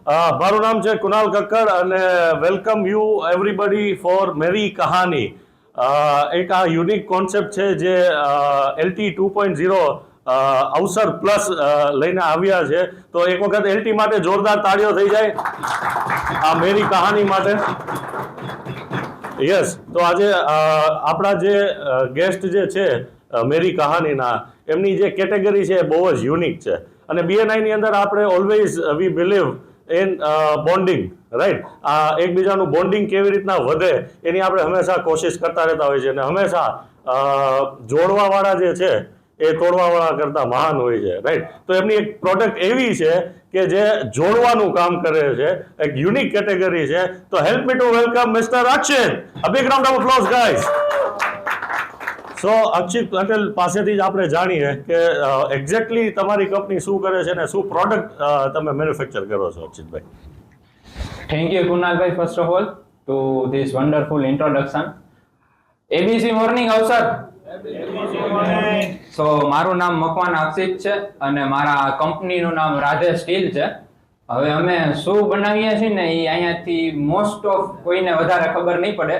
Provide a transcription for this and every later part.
મારું નામ છે કુનાલ કક્કડ અને વેલકમ યુ એવરીબડી ફોર મેરી કહાની. એક આ યુનિક કોન્સેપ્ટ છે જે LT 2.0 અવસર પ્લસ લઈને આવ્યા છે. તો એક વખત LT માટે જોરદાર તાળીઓ થઈ જાય આ મેરી કહાની માટે. યસ, તો આજે આપણા જે ગેસ્ટ જે છે મેરી કહાનીના, એમની જે કેટેગરી છે એ બહુ જ યુનિક છે. અને BNI ની અંદર આપણે always we believe in bonding, right? એકબીજાનું બોન્ડિંગ કેવી રીતના વધે એની આપણે હંમેશા કોશિશ કરતા રહેતા હોય છે. અને હંમેશા જોડવાવાળા જે છે એ તોડવાવાળા કરતાં મહાન હોય છે, રાઈટ? તો એમની એક પ્રોડક્ટ એવી છે કે જે જોડવાનું કામ કરે છે, એક યુનિક કેટેગરી છે. તો help me to welcome mister Akshit. A big round of applause guys. So Akshit Patel પાસેથી જ આપણે જાણીએ કે એક્ઝેક્ટલી તમારી કંપની શું કરે છે અને શું પ્રોડક્ટ તમે મેન્યુફેક્ચર કરો છો, અક્ષિતભાઈ. Thank you, Kunalbhai, first of all, to this wonderful introduction. ABC Morning અવસર. So મારું નામ મકવાન અક્ષિત છે અને મારા કંપનીનું નામ રાધે સ્ટીલ છે. હવે અમે શું બનાવીએ છીએ ને એ અહીંયાથી મોસ્ટ ઓફ કોઈને વધારે ખબર નહીં પડે,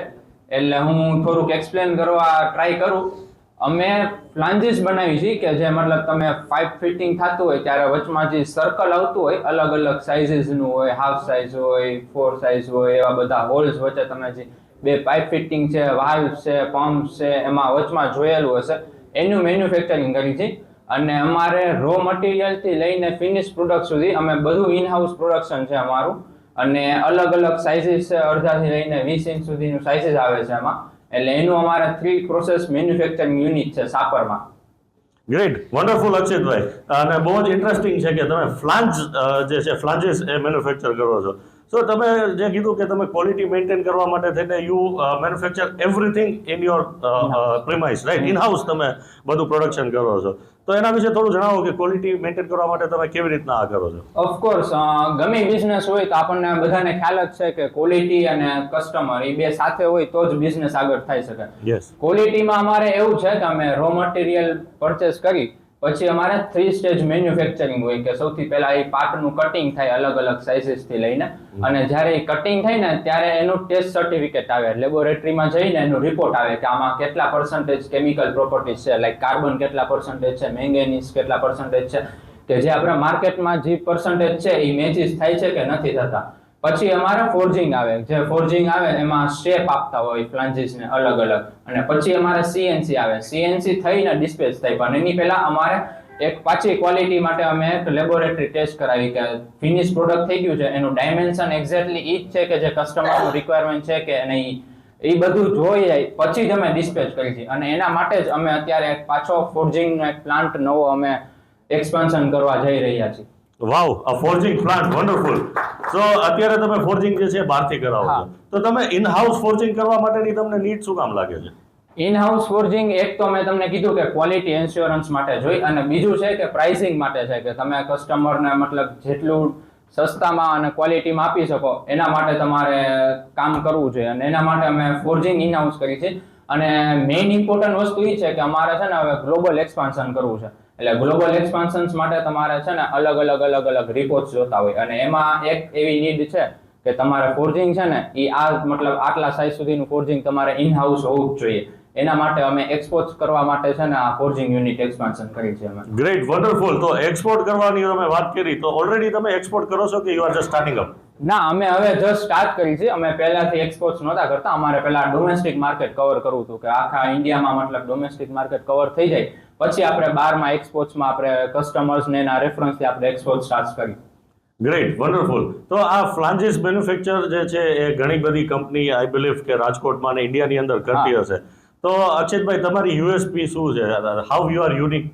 એટલે હું થોડુંક એક્સપ્લેન કરવા ટ્રાય કરું. અમે ફ્લાન્જીસ બનાવી છીએ કે જે મતલબ તમે પાઇપ ફિટિંગ થતું હોય ત્યારે વચમાં જે સર્કલ આવતું હોય, અલગ અલગ સાઇઝીસનું હોય, હાફ સાઇઝ હોય, 4 સાઇઝ હોય, એવા બધા હોલ્સ વચ્ચે તમે જે બે પાઇપ ફિટિંગ છે, વાલ્વ છે, પંપ છે, એમાં વચમાં જોયેલું હશે, એનું મેન્યુફેક્ચરિંગ કરી છે. અને અમારે રો મટીરિયલથી લઈને ફિનિશ પ્રોડક્ટ સુધી અમે બધું ઇન હાઉસ પ્રોડક્શન છે અમારું. અને અલગ અલગ સાઇઝીસ છે, અડધાથી લઈને 20 ઇંચ સુધીનું સાઇઝીસ આવે છે એમાં. એટલે એનું અમારે 3 પ્રોસેસ મેન્યુફેક્ચરિંગ યુનિટ છે સાપરમાં. Great, wonderful અક્ષિતભાઈ. અને બહુ જ ઇન્ટરેસ્ટિંગ છે કે તમે ફ્લાન્જ જે છે ફ્લાન્જીસ એ મેન્યુફેક્ચર કરો છો. સો તમે જે કીધું કે તમે ક્વોલિટી મેન્ટેન કરવા માટે થઈને you manufacture everything in your premise, right? In house તમે બધું પ્રોડક્શન કરો છો. તો એના વિશે થોડું જણાવો કે ક્વોલિટી મેન્ટેન કરવા માટે તમે કેવી રીતના આ કરો છો? ઓફકોર્સ ગમે બિઝનેસ હોય તો આપણને બધાને ખ્યાલ જ છે કે ક્વોલિટી અને કસ્ટમર એ બે સાથે હોય તો જ બિઝનેસ આગળ થઈ શકે. યસ. ક્વોલિટીમાં અમારે એવું છે કે અમે રો મટીરિયલ પરચેસ કરી પછી અમારે 3 સ્ટેજ મેન્યુફેક્ચરિંગ હોય કે સૌથી પહેલા એ પાર્ટનું કટિંગ થાય અલગ અલગ સાઇઝીસથી લઈને, અને જ્યારે એ કટિંગ થાય ને ત્યારે એનું ટેસ્ટ સર્ટિફિકેટ આવે, લેબોરેટરીમાં જઈને એનું રિપોર્ટ આવે કે આમાં કેટલા પર્સન્ટેજ કેમિકલ પ્રોપર્ટીઝ છે, લાઈક કાર્બન કેટલા પર્સન્ટેજ છે, મેંગેનીઝ કેટલા પર્સન્ટેજ છે, કે જે આપણે માર્કેટમાં જે પર્સન્ટેજ છે એ મેચિસ થાય છે કે નથી થતા. પછી અમારે ફોર્જિંગ આવે, જે ફોર્જિંગ આવે એમાં શેપ આપતા હોય ફ્લાન્જીસને અલગ અલગ. અને પછી અમારે CNC આવે, CNC થઈને ડિસ્પેચ થાય. પણ એની પહેલા અમારે એક પાછી ક્વોલિટી માટે અમે એક લેબોરેટરી ટેસ્ટ કરાવી કે ફિનિશ પ્રોડક્ટ થઈ ગયું છે, એનું ડાયમેન્શન એક્ઝેક્ટલી ઈ જ છે કે જે કસ્ટમરનું રિક્વાયરમેન્ટ છે કે નહીં, એ બધું જોઈ જાય પછી જ અમે ડિસ્પેચ કરી છે. અને એના માટે જ અમે અત્યારે પાછો ફોર્જિંગનો એક પ્લાન્ટ નવો અમે એક્સપાન્શન કરવા જઈ રહ્યા છીએ. વાવ, અ ફોર્જિંગ પ્લાન્ટ, વન્ડરફુલ. સો અત્યારે તમે ફોર્જિંગ જે છે બહારથી કરાવો છો, તો તમે ઇન હાઉસ ફોર્જિંગ કરવા માટેની તમને નીડ શું કામ લાગે છે? ઇન હાઉસ ફોર્જિંગ એક તો મેં તમને કીધું કે ક્વોલિટી એન્શ્યોરન્સ માટે જોઈ, અને બીજું છે કે પ્રાઇસિંગ માટે છે કે તમે કસ્ટમરને મતલબ જેટલું સસ્તામાં અને ક્વોલિટીમાં આપી શકો એના માટે તમારે કામ કરવું જોઈએ. અને એના માટે અમે ફોર્જિંગ ઇન હાઉસ કરી છે. અને મેઇન ઇમ્પોર્ટન્ટ વસ્તુ એ છે કે અમારે છે ને હવે ગ્લોબલ એક્સપાન્શન કરવું છે. એટલે ગ્લોબલ એક્સપાન્શન માટે તમારે છે ને અલગ અલગ રિપોર્ટ્સ જોતા હોય, અને એમાં એક એવી નીડ છે કે તમારે ફોર્જિંગ છે ને એ મતલબ આટલા સાઇઝ સુધીનું ફોર્જિંગ તમારે ઇન હાઉસ હોવું જ જોઈએ. એના માટે અમે એક્સપોર્ટ કરવા માટે છે ને આ ફોર્જિંગ યુનિટ એક્સપાન્શન કરી છે અમે. Great, wonderful. તો એક્સપોર્ટ કરવાની તમે વાત કરી, તો ઓલરેડી તમે એક્સપોર્ટ કરો છો કે you are just starting up? ના, અમે હવે જસ્ટ સ્ટાર્ટ કરી છે. અમે પહેલાથી એક્સપોર્ટ નહોતા કરતા. અમારે પહેલા ડોમેસ્ટિક માર્કેટ કવર કરવું હતું કે આખા ઇન્ડિયામાં મતલબ ડોમેસ્ટિક માર્કેટ કવર થઈ જાય પછી આપણે બહારમાં એક્સપોર્ટ્સમાં આપણે કસ્ટમર્સને એના રેફરન્સથી આપણે એક્સપોર્ટ સ્ટાર્ટ કરી. Great, wonderful. તો આ ફ્લાન્જીસ મેન્યુફેક્ચર જે છે એ ઘણી બધી કંપની આઈ બિલીવ કે રાજકોટમાં ને ઇન્ડિયાની અંદર કરતી હશે. તો અક્ષિતભાઈ, તમારી USP શું છે? How you are unique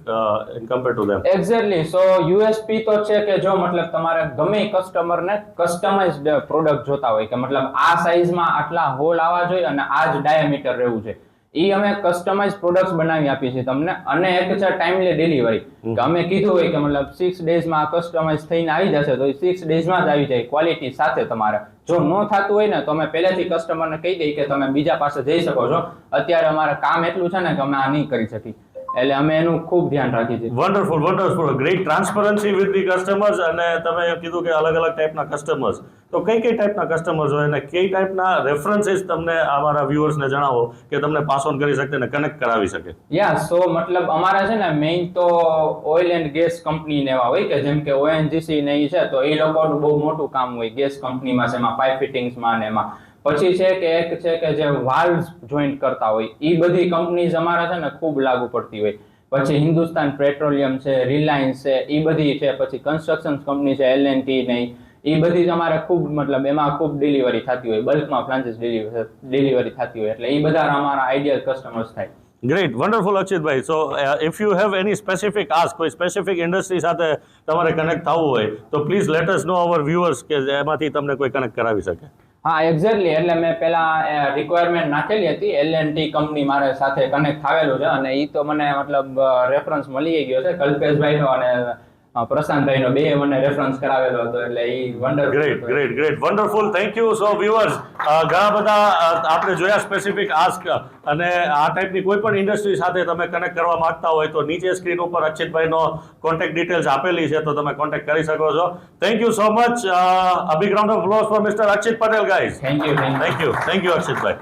in compare to them? Exactly. So USP તો છે કે જો મતલબ તમારે ગમે કસ્ટમરને કસ્ટમાઇઝડ પ્રોડક્ટ જોતા હોય કે મતલબ આ સાઇઝમાં આટલા હોલ આવવા જોઈએ અને આ જ ડાયામીટર રહેવું છે, એ અમે કસ્ટમાઇઝ પ્રોડક્ટ્સ બનાવી આપીએ છીએ તમને. અને એક છે ટાઈમલી ડિલિવરી, કે અમે કીધું હોય કે મતલબ 6 ડેઝમાં કસ્ટમાઇઝ થઈને આવી જશે તો એ 6 ડેઝમાં જ આવી જાય ક્વોલિટી સાથે. તમારે જો ન થતું હોય ને તો અમે પહેલેથી કસ્ટમરને કહી દઈએ કે તમે બીજા પાસે જઈ શકો છો, અત્યારે અમારે કામ એટલું છે ને કે અમે આ નહીં કરી શકીએ. એટલે અમે એનું ખૂબ ધ્યાન રાખીએ છીએ. Wonderful great transparency with the customers. અને તમે કીધું કે અલગ અલગ ટાઈપના કસ્ટમર્સ, તો કઈ ટાઈપના કસ્ટમર્સ હોય અને કઈ ટાઈપના રેફરન્સીસ તમને અમારા વ્યુઅર્સને જણાવો કે તમને પાસ ઓન કરી શકે અને કનેક્ટ કરાવી શકે. સો મતલબ અમારા છે ને મેઇન તો ઓઇલ એન્ડ ગેસ કંપની ને એવા હોય કે જેમ કે ONGC ને ઈ છે, તો એ લોકોનું બહુ મોટું કામ હોય ગેસ કંપનીમાં છે, એમાં પાઇપ ફિટિંગ્સમાં ને એમાં. પછી છે કે એક છે કે જે વાલ્વ્સ જોઈન્ટ કરતા હોય, એ બધી કંપનીઝ અમારા છે ને ખૂબ લાગુ પડતી હોય. પછી હિન્દુસ્તાન પેટ્રોલિયમ છે, રિલાયન્સ છે, એ બધી છે. પછી કન્સ્ટ્રક્શન કંપની છે L&T ને એ બધી જ અમારે ખૂબ મતલબ એમાં ખૂબ ડિલિવરી થતી હોય, બલ્કમાં ફ્રાન્ચાઇઝ ડિલિવરી થતી હોય, એટલે એ બધા અમારા આઈડિયલ કસ્ટમર્સ થાય. ગ્રેટ, વન્ડરફુલ અક્ષિતભાઈ. So if you have any specific ask, કોઈ સ્પેસિફિક ઇન્ડસ્ટ્રી સાથે તમારે કનેક્ટ થવું હોય તો please let us know our viewers કે એમાંથી તમને કોઈ કનેક્ટ કરાવી શકે. હા એક્ઝેક્ટલી, એટલે મેં પેલા રિક્વાયરમેન્ટ નાખેલી હતી, L&T કંપની મારે સાથે કનેક્ટ થાવેલું છે અને એ તો મને મતલબ રેફરન્સ મળી ગયો છે કલ્પેશભાઈનો અને પ્રશાંતભાઈનો, બે મને રેફરન્સ કરાવેલો હતો, એટલે એ wonderful. Great wonderful. Thank you. So viewers, ઘણા બધા આપણે જોયા સ્પેસિફિક આસ્ક, અને આ ટાઈપની કોઈ પણ ઇન્ડસ્ટ્રી સાથે તમે કનેક્ટ કરવા માંગતા હોય તો નીચે સ્ક્રીન ઉપર અક્ષિતભાઈનો કોન્ટેક્ટ ડિટેલ્સ આપેલી છે, તો તમે કોન્ટેક્ટ કરી શકો છો. Thank you so much. A big round of applause for Mr. Akshit Patel, guys. Thank you Thank you, Akshitbhai.